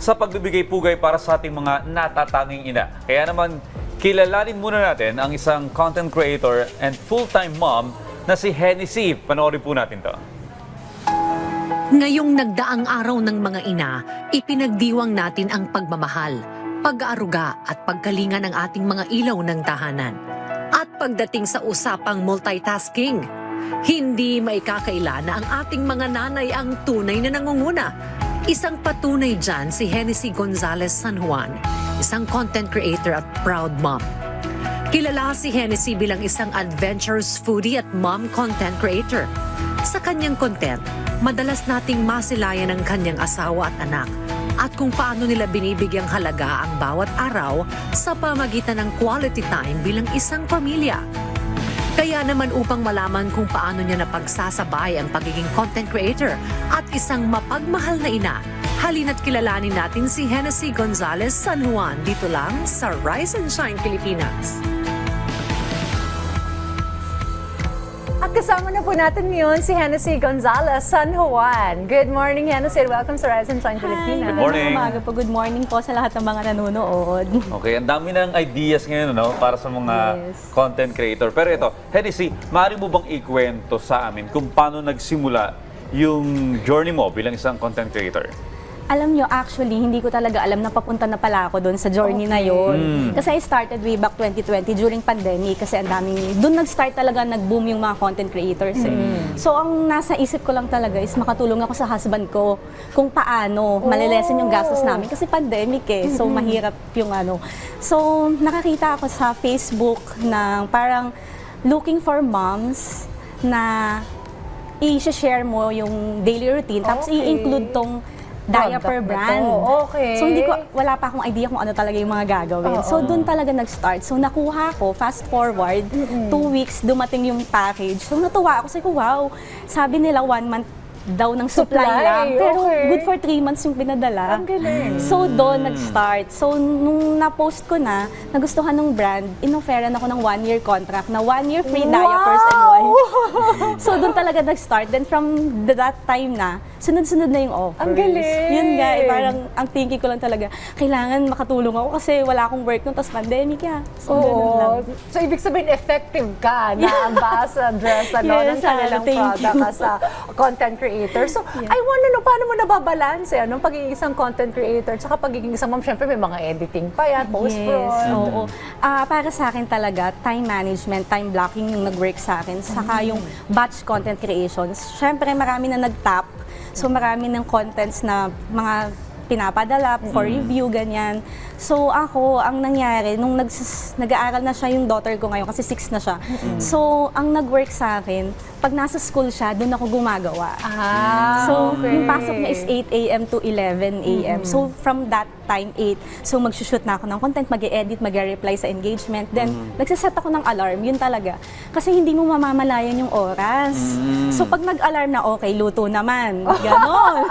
sa pagbibigay pugay para sa ating mga natatanging ina. Kaya naman, kilalanin muna natin ang isang content creator and full-time mom na si Henny C. Panoorin po natin to. Ngayong nagdaang araw ng mga ina, ipinagdiwang natin ang pagmamahal, pag-aaruga at pagkalinga ng ating mga ilaw ng tahanan. At pagdating sa usapang multitasking, hindi maikakaila na ang ating mga nanay ang tunay na nangunguna. Isang patunay dyan si Henny C. Gonzalez San Juan, isang content creator at proud mom. Kilala si Henny C. bilang isang adventurous foodie at mom content creator. Sa kanyang content, madalas nating masilayan ang kanyang asawa at anak at kung paano nila binibigyang halaga ang bawat araw sa pamagitan ng quality time bilang isang pamilya. Kaya naman upang malaman kung paano niya napagsasabay ang pagiging content creator at isang mapagmahal na ina, halina't kilalanin natin si Henny C. Gonzalez San Juan dito lang sa Rise and Shine Pilipinas. At kasama na po natin ngayon si Henny C. Gonzalez San Juan. Good morning, Henny C. Welcome sa Rise and Shine Pilipinas. Good morning. Umaga po. Good morning po sa lahat ng mga nanonood. Okay, ang dami ng ideas ngayon para sa mga Yes. content creator. Pero ito, Henny C., maaari mo bang ikwento sa amin kung paano nagsimula yung journey mo bilang isang content creator? Alam nyo, actually, hindi ko talaga alam na papunta na pala ako doon sa journey na yon. Kasi I started way back 2020 during pandemic kasi ang daming, doon nag-start talaga, nag-boom yung mga content creators. So, ang nasa isip ko lang talaga is makatulong ako sa husband ko kung paano malilesen yung gastos namin kasi pandemic So, mahirap yung ano. So, nakakita ako sa Facebook ng parang looking for moms na i-share mo yung daily routine tapos i-include tong diaper brand. Okay. So wala pa akong idea kung ano talaga yung mga gagawin. So doon talaga nag-start. So nakuha ko, fast forward, 2 weeks dumating yung package. So natuwa ako, sabi ko, wow, sabi nila 1 month daw ng supply lang. Pero good for 3 months yung pinadala. Ang galing. So doon nag-start. So nung na-post ko na, nagustuhan ng brand, in-offeran ako ng 1-year contract na 1 year free diapers and wine. So doon talaga nag-start. Then from that time na, sunod-sunod na yung offers. Ang galing. Yun nga, parang ang thinking ko lang talaga, kailangan makatulong ako kasi wala akong work nung, tapos pandemic So ganun lang. So, ibig sabihin, effective ka na ambassadress ng Yes, kanilang thank product you. as a content creator. So, I want to know, paano mo nababalance ang pagiging isang content creator at pagiging isang mom? Siyempre, may mga editing pa yan, post-pro. Yes, oo. Para sa akin talaga, time management, time blocking yung nag-work sa akin. Saka yung batch content creations. Siyempre, marami na nag-tap. So, marami ng contents na mga pinapadala for review, ganyan. So, ako, ang nangyari, nung nag-aaral na siya yung daughter ko ngayon, kasi 6 na siya. So, ang nag-work sa akin, pag nasa school siya, doon ako gumagawa. So, yung pasok niya is 8 a.m. to 11 a.m. So, from that time, 8. So, mag-shoot na ako ng content, mag-edit, mag-reply sa engagement. Then, nagsaset ako ng alarm, yun talaga. Kasi hindi mo mamamalayan yung oras. So, pag nag-alarm na, okay, luto naman. Ganon.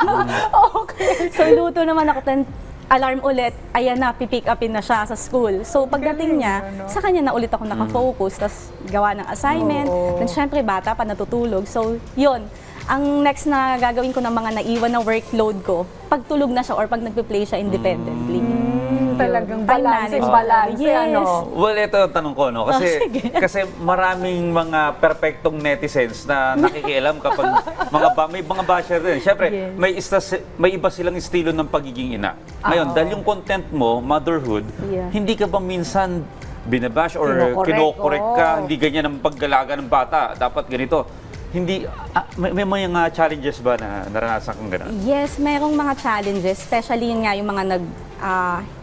So, luto naman ako, then alarm ulit, ayan na, pipick upin na siya sa school. So, pagdating niya, sa kanya na ulit ako nakafocus, tapos gawa ng assignment. Then, syempre, bata pa, natutulog. So, yun. Ang next na gagawin ko ng mga naiwan na workload ko, pag tulog na siya or pag nagpe-play siya independently. Talagang Time balance, management. balance. Yes. Well, ito tanong ko, no? Kasi maraming mga perfectong netizens na nakikialam kapag may mga basher din. Siyempre, may iba silang estilo ng pagiging ina. Ngayon, dahil yung content mo, motherhood, hindi ka ba minsan binabash or kinokorek ka, hindi ganyan ang paggalaga ng bata, dapat ganito. Hindi, may mga challenges ba na naranasan kang gano'n? Yes, mayroong mga challenges, especially yun nga yung mga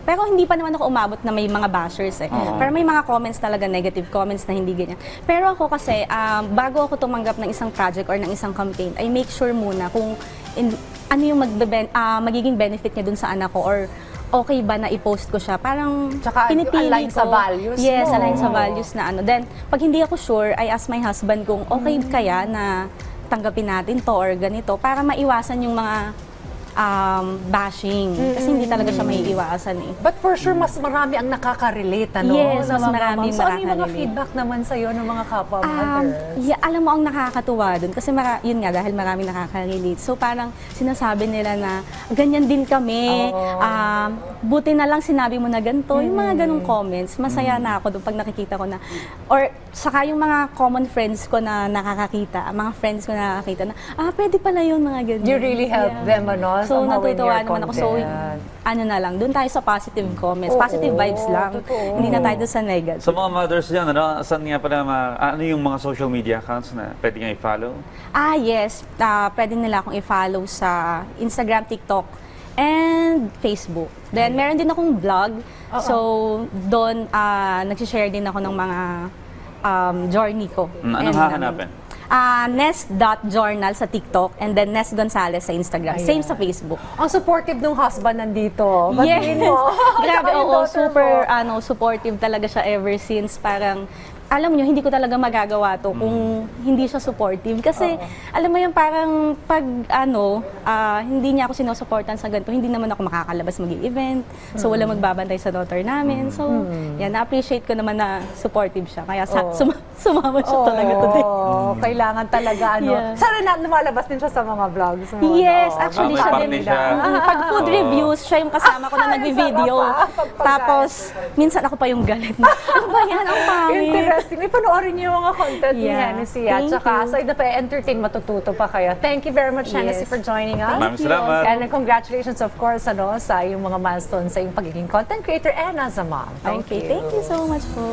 pero hindi pa naman ako umabot na may mga bashers Pero may mga comments talaga, negative comments na hindi ganyan. Pero ako kasi, bago ako tumanggap ng isang project or ng isang campaign, I make sure muna kung ano yung magiging benefit niya dun sa anak ko or okay ba na i-post ko siya. Parang Tsaka pinipili align ko. sa values Yes, mo. align sa values na ano. Then, pag hindi ako sure, I ask my husband kung okay kaya na tanggapin natin to or ganito para maiwasan yung mga bashing. Kasi hindi talaga siya may iwasan eh. But for sure, mas marami ang nakaka-relate, ano? Yes, na mas mga marami ma'am. So, ano yung mga nakaka-relate. feedback naman sa'yo ng mga kapwa mothers? Yeah, alam mo ang nakakatuwa dun kasi yun nga dahil marami nakaka-relate. So parang sinasabi nila na ganyan din kami. Buti na lang sinabi mo na ganito. Yung mga ganong comments, masaya na ako dun pag nakikita ko na or saka yung mga common friends ko na nakakakita, mga friends ko na nakakita na pwede pala yun mga ganyan. You really help them, ano? So somehow in natutuwa your naman ako. So content. ano na lang, dun tayo sa positive comments, Oo, positive vibes lang. totoo. Hindi na tayo dun sa negative. Sa mga mothers dyan, ano, saan nga pala, ano yung mga social media accounts na pwede nga i-follow? Yes. Pwede nila akong i-follow sa Instagram, TikTok, and Facebook. Then, meron din akong blog. So, doon, nagsishare din ako ng mga journey ko. Anong And, hahanapin? Nest.journal sa TikTok and then Nest Gonzalez sa Instagram. Same sa Facebook. Ang supportive ng husband nandito. Yes. Batiin mo. Grabe, Tsaka yung oo. daughter Super mo. supportive talaga siya ever since. Parang, alam nyo, hindi ko talaga magagawa to kung hindi siya supportive. Kasi, alam mo yung parang pag, hindi niya ako sinusuportan sa ganito, hindi naman ako makakalabas mag-event. So, wala magbabantay sa daughter namin. So, yan, na-appreciate ko naman na supportive siya. Kaya sumama siya talaga today. Kailangan talaga, ano. Yeah. Sana lumalabas din siya sa mga vlogs mo. Yes, no? actually may siya party din. siya. Pag food reviews, siya yung kasama ko na nagbi-video. Tapos, minsan ako pa yung galit na, ano ba yan? Ang pangit. Interesting. May panoorin niyo yung mga content ni Yeah. Hennessy. At Thank saka, you. aside na pa-entertain, matututo pa kayo. Thank you very much, Hennessy, Yes. for joining us. Maraming salamat. And congratulations, of course, sa yung mga milestones sa yung pagiging content creator and as a mom. Okay, thank you so much po.